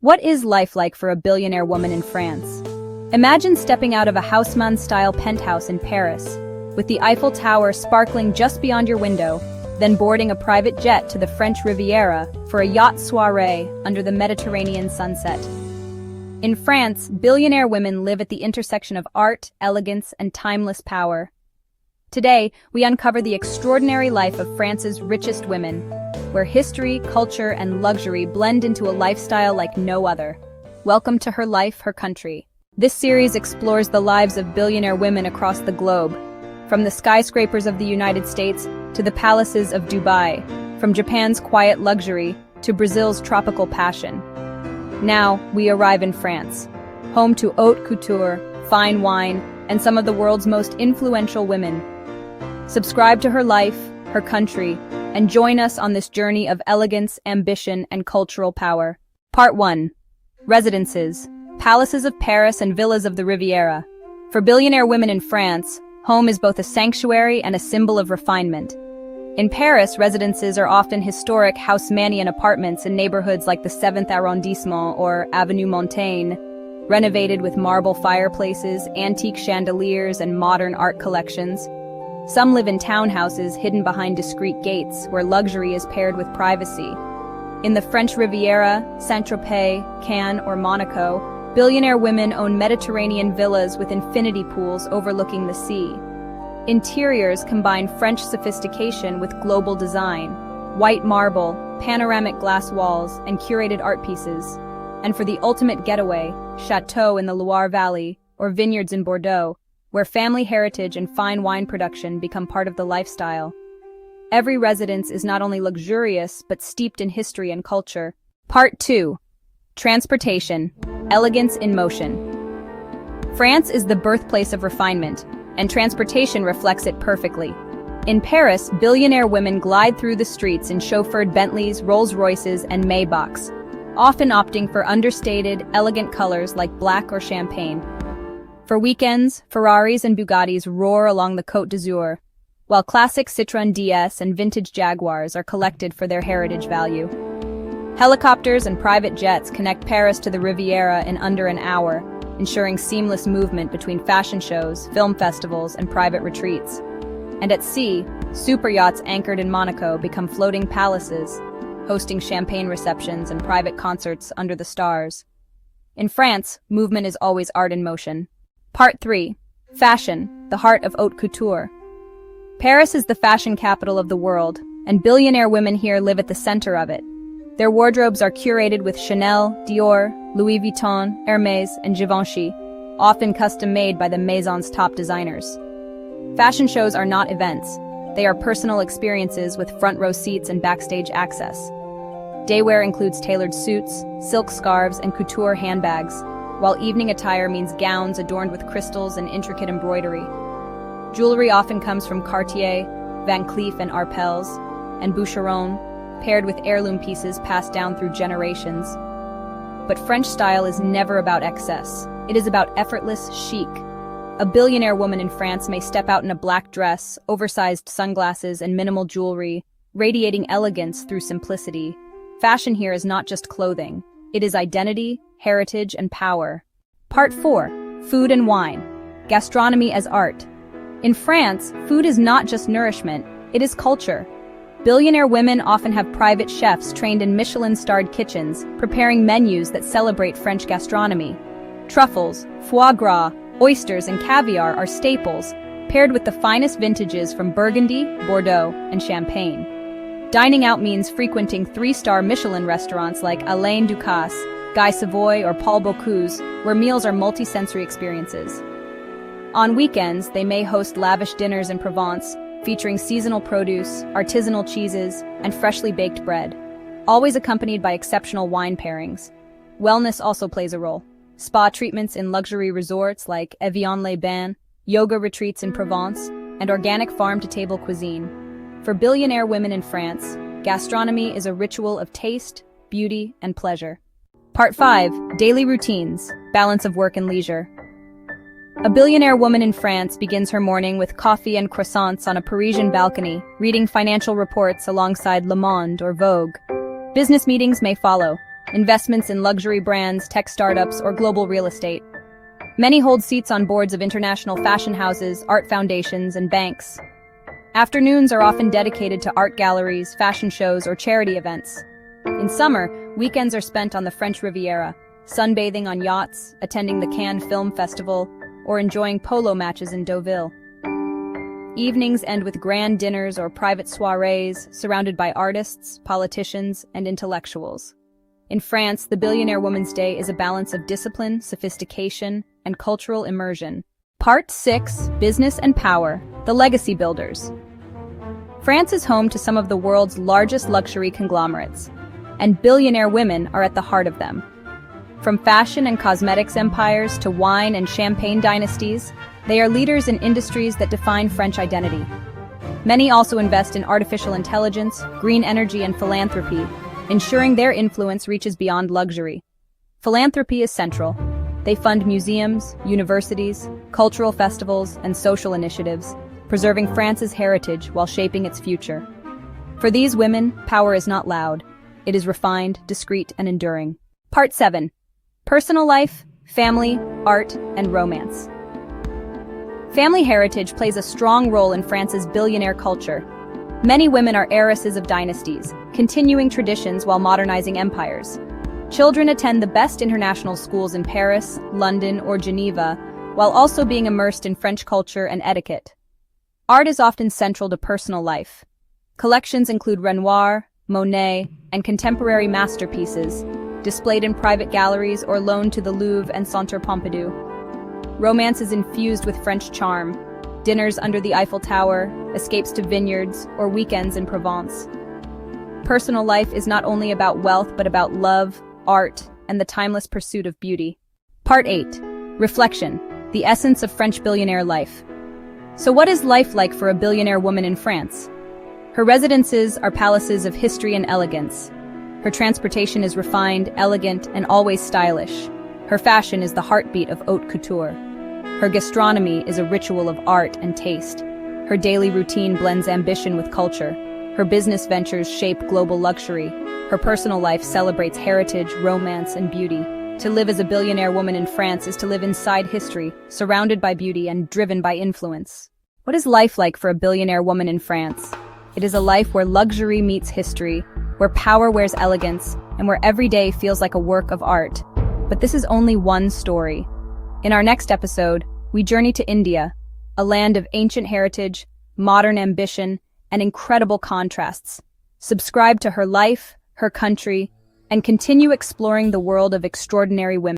What is life like for a billionaire woman in France? Imagine stepping out of a Haussmann-style penthouse in Paris, with the Eiffel Tower sparkling just beyond your window, then boarding a private jet to the French Riviera for a yacht soirée under the Mediterranean sunset. In France, billionaire women live at the intersection of art, elegance, and timeless power. Today, we uncover the extraordinary life of France's richest women, where history, culture, and luxury blend into a lifestyle like no other. Welcome to Her Life, Her Country. This series explores the lives of billionaire women across the globe, from the skyscrapers of the United States to the palaces of Dubai, from Japan's quiet luxury to Brazil's tropical passion. Now, we arrive in France, home to haute couture, fine wine, and some of the world's most influential women. Subscribe to Her Life, Her Country, and join us on this journey of elegance, ambition, and cultural power. Part 1. Residences, palaces of Paris and villas of the Riviera. For billionaire women in France, home is both a sanctuary and a symbol of refinement. In Paris, residences are often historic Haussmannian apartments in neighborhoods like the 7th arrondissement or Avenue Montaigne, renovated with marble fireplaces, antique chandeliers, and modern art collections. Some live in townhouses hidden behind discreet gates, where luxury is paired with privacy. In the French Riviera, Saint-Tropez, Cannes, or Monaco, billionaire women own Mediterranean villas with infinity pools overlooking the sea. Interiors combine French sophistication with global design, white marble, panoramic glass walls, and curated art pieces. And for the ultimate getaway, châteaux in the Loire Valley, or vineyards in Bordeaux, where family heritage and fine wine production become part of the lifestyle. Every residence is not only luxurious, but steeped in history and culture. Part 2. Transportation, elegance in motion. France is the birthplace of refinement, and transportation reflects it perfectly. In Paris, billionaire women glide through the streets in chauffeured Bentleys, Rolls-Royces, and Maybachs, often opting for understated, elegant colors like black or champagne. For weekends, Ferraris and Bugattis roar along the Côte d'Azur, while classic Citroën DS and vintage Jaguars are collected for their heritage value. Helicopters and private jets connect Paris to the Riviera in under an hour, ensuring seamless movement between fashion shows, film festivals, and private retreats. And at sea, superyachts anchored in Monaco become floating palaces, hosting champagne receptions and private concerts under the stars. In France, movement is always art in motion. Part 3. Fashion, the heart of haute couture. Paris is the fashion capital of the world, and billionaire women here live at the center of it. Their wardrobes are curated with Chanel, Dior, Louis Vuitton, Hermès, and Givenchy, often custom-made by the Maison's top designers. Fashion shows are not events. They are personal experiences with front-row seats and backstage access. Daywear includes tailored suits, silk scarves, and couture handbags, while evening attire means gowns adorned with crystals and intricate embroidery. Jewelry often comes from Cartier, Van Cleef & Arpels, and Boucheron, paired with heirloom pieces passed down through generations. But French style is never about excess. It is about effortless chic. A billionaire woman in France may step out in a black dress, oversized sunglasses, and minimal jewelry, radiating elegance through simplicity. Fashion here is not just clothing. It is identity, heritage, and power. Part 4. Food and wine. Gastronomy as art. In France, food is not just nourishment, it is culture. Billionaire women often have private chefs trained in Michelin-starred kitchens, preparing menus that celebrate French gastronomy. Truffles, foie gras, oysters, and caviar are staples, paired with the finest vintages from Burgundy, Bordeaux, and Champagne. Dining out means frequenting 3-star Michelin restaurants like Alain Ducasse, Guy Savoy, or Paul Bocuse, where meals are multi-sensory experiences. On weekends, they may host lavish dinners in Provence, featuring seasonal produce, artisanal cheeses, and freshly baked bread, always accompanied by exceptional wine pairings. Wellness also plays a role. Spa treatments in luxury resorts like Evian-les-Bains, yoga retreats in Provence, and organic farm-to-table cuisine. For billionaire women in France, gastronomy is a ritual of taste, beauty, and pleasure. Part 5. Daily routines, balance of work and leisure. A billionaire woman in France begins her morning with coffee and croissants on a Parisian balcony, reading financial reports alongside Le Monde or Vogue. Business meetings may follow, investments in luxury brands, tech startups, or global real estate. Many hold seats on boards of international fashion houses, art foundations, and banks. Afternoons are often dedicated to art galleries, fashion shows, or charity events. In summer, weekends are spent on the French Riviera, sunbathing on yachts, attending the Cannes Film Festival, or enjoying polo matches in Deauville. Evenings end with grand dinners or private soirees, surrounded by artists, politicians, and intellectuals. In France, the Billionaire Woman's Day is a balance of discipline, sophistication, and cultural immersion. Part 6, Business and Power, the Legacy Builders. France is home to some of the world's largest luxury conglomerates, and billionaire women are at the heart of them. From fashion and cosmetics empires to wine and champagne dynasties, they are leaders in industries that define French identity. Many also invest in artificial intelligence, green energy, and philanthropy, ensuring their influence reaches beyond luxury. Philanthropy is central. They fund museums, universities, cultural festivals, and social initiatives, preserving France's heritage while shaping its future. For these women, power is not loud. It is refined, discreet, and enduring. Part 7. Personal life, family, art, and romance. Family heritage plays a strong role in France's billionaire culture. Many women are heiresses of dynasties, continuing traditions while modernizing empires. Children attend the best international schools in Paris, London, or Geneva, while also being immersed in French culture and etiquette. Art is often central to personal life. Collections include Renoir, Monet, and contemporary masterpieces, displayed in private galleries or loaned to the Louvre and Centre Pompidou. Romance is infused with French charm, dinners under the Eiffel Tower, escapes to vineyards, or weekends in Provence. Personal life is not only about wealth but about love, art, and the timeless pursuit of beauty. Part 8. Reflection, the essence of French billionaire life. So what is life like for a billionaire woman in France? Her residences are palaces of history and elegance. Her transportation is refined, elegant, and always stylish. Her fashion is the heartbeat of haute couture. Her gastronomy is a ritual of art and taste. Her daily routine blends ambition with culture. Her business ventures shape global luxury. Her personal life celebrates heritage, romance, and beauty. To live as a billionaire woman in France is to live inside history, surrounded by beauty and driven by influence. What is life like for a billionaire woman in France? It is a life where luxury meets history, where power wears elegance, and where every day feels like a work of art. But this is only one story. In our next episode, we journey to India, a land of ancient heritage, modern ambition, and incredible contrasts. Subscribe to her life, her country, and continue exploring the world of extraordinary women.